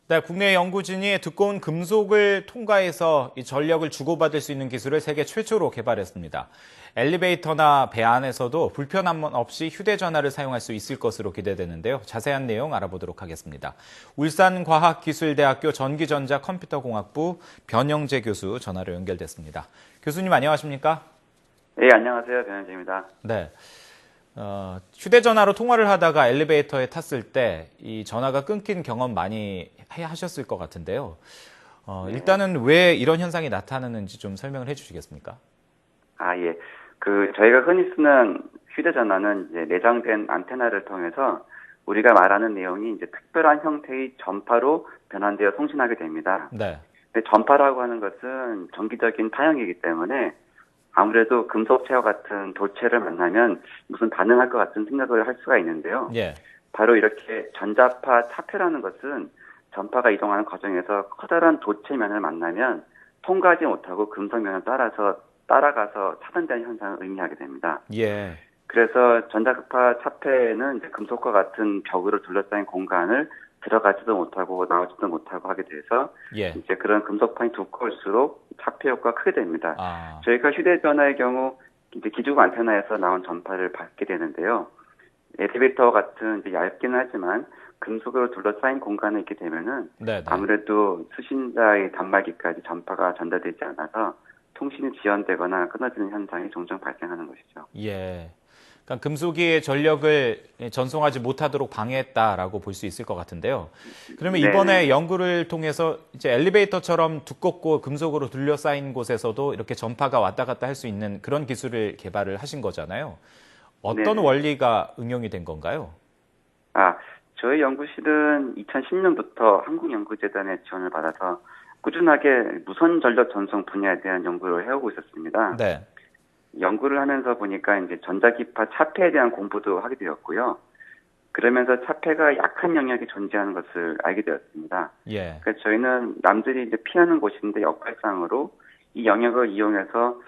네, 국내 연구진이 두꺼운 금속을 통과해서 이 전력을 주고받을 수 있는 기술을 세계 최초로 개발했습니다. 엘리베이터나 배 안에서도 불편함 없이 휴대전화를 사용할 수 있을 것으로 기대되는데요. 자세한 내용 알아보도록 하겠습니다. 울산과학기술대학교 전기전자컴퓨터공학부 변영재 교수 전화로 연결됐습니다. 교수님 안녕하십니까? 네, 안녕하세요. 변현재입니다. 네. 휴대전화로 통화를 하다가 엘리베이터에 탔을 때 이 전화가 끊긴 경험 많이 하셨을 것 같은데요. 네. 일단은 왜 이런 현상이 나타나는지 좀 설명을 해주시겠습니까? 예. 저희가 흔히 쓰는 휴대전화는 이제 내장된 안테나를 통해서 우리가 말하는 내용이 이제 특별한 형태의 전파로 변환되어 송신하게 됩니다. 네. 근데 전파라고 하는 것은 전기적인 파형이기 때문에 아무래도 금속체와 같은 도체를 만나면 무슨 반응할 것 같은 생각을 할 수가 있는데요. 예. 바로 이렇게 전자파 차폐라는 것은 전파가 이동하는 과정에서 커다란 도체면을 만나면 통과하지 못하고 금속면을 따라가서 차단되는 현상을 의미하게 됩니다. 예. 그래서 전자파 차폐는 이제 금속과 같은 벽으로 둘러싸인 공간을 들어가지도 못하고 나오지도 못하고 하게 돼서 예. 이제 그런 금속판이 두꺼울수록 차폐 효과가 크게 됩니다. 아. 저희가 휴대전화의 경우 이제 기중 안테나에서 나온 전파를 받게 되는데요. 엘리베이터 같은 이제 얇기는 하지만 금속으로 둘러싸인 공간에 있게 되면은 네네. 아무래도 수신자의 단말기까지 전파가 전달되지 않아서 통신이 지연되거나 끊어지는 현상이 종종 발생하는 것이죠. 예. 그러니까 금속이 전력을 전송하지 못하도록 방해했다라고 볼 수 있을 것 같은데요. 그러면 네네. 이번에 연구를 통해서 이제 엘리베이터처럼 두껍고 금속으로 둘러싸인 곳에서도 이렇게 전파가 왔다 갔다 할 수 있는 그런 기술을 개발을 하신 거잖아요. 어떤 네네. 원리가 응용이 된 건가요? 저희 연구실은 2010년부터 한국연구재단의 지원을 받아서 꾸준하게 무선 전력 전송 분야에 대한 연구를 해오고 있었습니다. 네. 연구를 하면서 보니까 이제 전자기파 차폐에 대한 공부도 하게 되었고요. 그러면서 차폐가 약한 영역이 존재하는 것을 알게 되었습니다. 예. 그래서 저희는 남들이 이제 피하는 곳인데 역발상으로 이 영역을 이용해서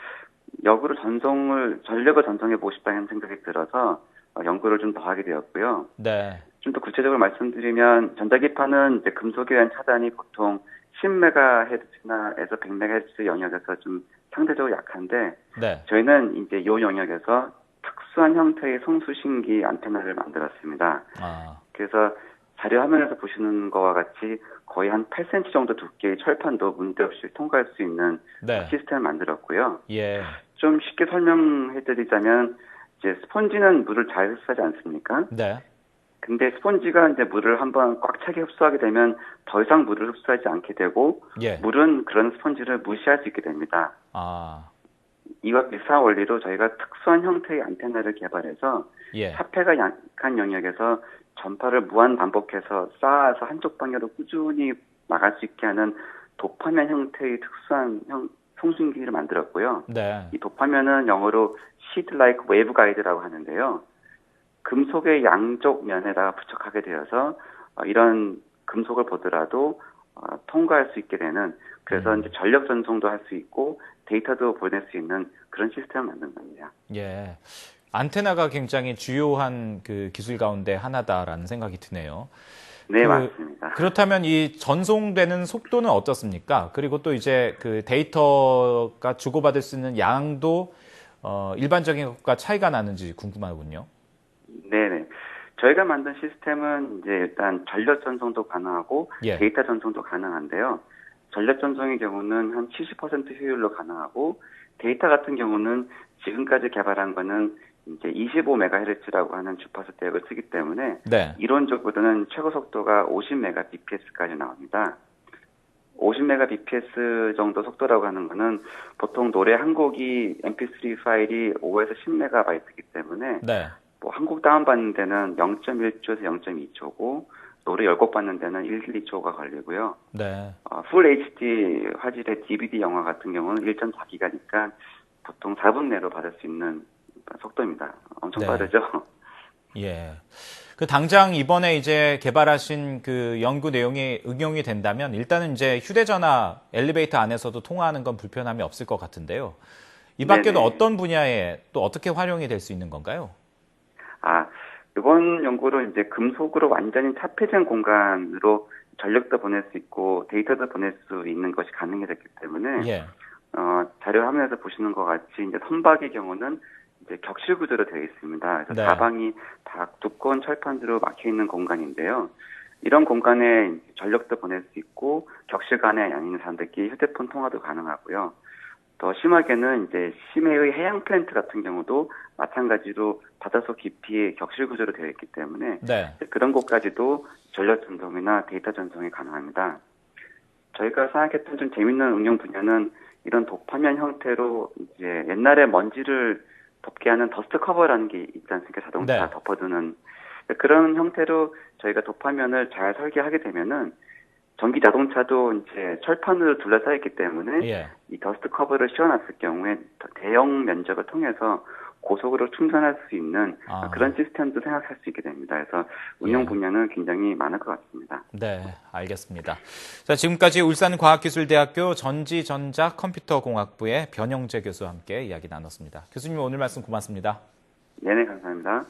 전력을 전송해 보고 싶다는 생각이 들어서 연구를 좀 더 하게 되었고요. 네. 좀 더 구체적으로 말씀드리면 전자기파는 이제 금속에 의한 차단이 보통 10MHz에서 100MHz 영역에서 좀 상대적으로 약한데 네. 저희는 이제 이 영역에서 특수한 형태의 송수신기 안테나를 만들었습니다. 그래서 자료 화면에서 보시는 것과 같이 거의 한 8cm 정도 두께의 철판도 문제없이 통과할 수 있는 네. 시스템을 만들었고요. 예. 좀 쉽게 설명해드리자면 이제 스폰지는 물을 잘 흡수하지 않습니까? 네. 근데 스폰지가 이제 물을 한번 꽉 차게 흡수하게 되면 더 이상 물을 흡수하지 않게 되고 예. 물은 그런 스폰지를 무시할 수 있게 됩니다. 이와 비슷한 원리로 저희가 특수한 형태의 안테나를 개발해서 예. 차폐가 약한 영역에서 전파를 무한 반복해서 쌓아서 한쪽 방향으로 꾸준히 나갈 수 있게 하는 도파면 형태의 특수한 송신기를 만들었고요. 네. 이 도파면은 영어로 sheet like waveguide라고 하는데요. 금속의 양쪽 면에다가 부착하게 되어서 이런 금속을 보더라도 통과할 수 있게 되는 그래서 이제 전력 전송도 할 수 있고 데이터도 보낼 수 있는 그런 시스템을 만든 겁니다. 예. 안테나가 굉장히 주요한 그 기술 가운데 하나다라는 생각이 드네요. 네, 맞습니다. 그렇다면 이 전송되는 속도는 어떻습니까? 그리고 또 이제 그 데이터가 주고받을 수 있는 양도 일반적인 것과 차이가 나는지 궁금하군요. 네네. 저희가 만든 시스템은 이제 일단 전력 전송도 가능하고 예. 데이터 전송도 가능한데요. 전력 전송의 경우는 한 70% 효율로 가능하고 데이터 같은 경우는 지금까지 개발한 거는 이제 25MHz라고 하는 주파수 대역을 쓰기 때문에 네. 이론적으로는 최고 속도가 50Mbps까지 나옵니다. 50Mbps 정도 속도라고 하는 거는 보통 노래 한 곡이 mp3 파일이 5에서 10MB이기 때문에 네. 뭐 한 곡 다운받는 데는 0.1초에서 0.2초고 노래 10곡 받는 데는 1, 2초가 걸리고요. 네. 풀 HD 화질의 DVD 영화 같은 경우는 1.4기가니까 보통 4분 내로 받을 수 있는 속도입니다. 엄청 네. 빠르죠? 예. 그 당장 이번에 이제 개발하신 그 연구 내용이 응용이 된다면 일단은 이제 휴대전화 엘리베이터 안에서도 통화하는 건 불편함이 없을 것 같은데요. 이 밖에도 네네. 어떤 분야에 또 어떻게 활용이 될 수 있는 건가요? 이번 연구로 이제 금속으로 완전히 차폐된 공간으로 전력도 보낼 수 있고 데이터도 보낼 수 있는 것이 가능해졌기 때문에 예. 자료 화면에서 보시는 것 같이 이제 선박의 경우는 이제 격실 구조로 되어 있습니다. 그래서 네. 사방이 다 두꺼운 철판으로 막혀 있는 공간인데요. 이런 공간에 전력도 보낼 수 있고 격실 간에 아닌 사람들끼리 휴대폰 통화도 가능하고요. 더 심하게는 이제 심해의 해양 플랜트 같은 경우도 마찬가지로 바닷속 깊이의 격실 구조로 되어 있기 때문에 네. 그런 곳까지도 전력 전송이나 데이터 전송이 가능합니다. 저희가 생각했던 좀 재밌는 응용 분야는 이런 독화면 형태로 이제 옛날에 먼지를 덮게 하는 더스트 커버라는 게 있지 않습니까? 자동차 네. 덮어두는 그런 형태로 저희가 독화면을 잘 설계하게 되면은 전기 자동차도 이제 철판으로 둘러싸여 있기 때문에 예. 이 더스트 커버를 씌워놨을 경우에 대형 면적을 통해서 고속으로 충전할 수 있는 그런 시스템도 생각할 수 있게 됩니다. 그래서 운용 예. 분야는 굉장히 많을 것 같습니다. 네, 알겠습니다. 자, 지금까지 울산과학기술대학교 전지전자컴퓨터공학부의 변영재 교수와 함께 이야기 나눴습니다. 교수님 오늘 말씀 고맙습니다. 네네, 감사합니다.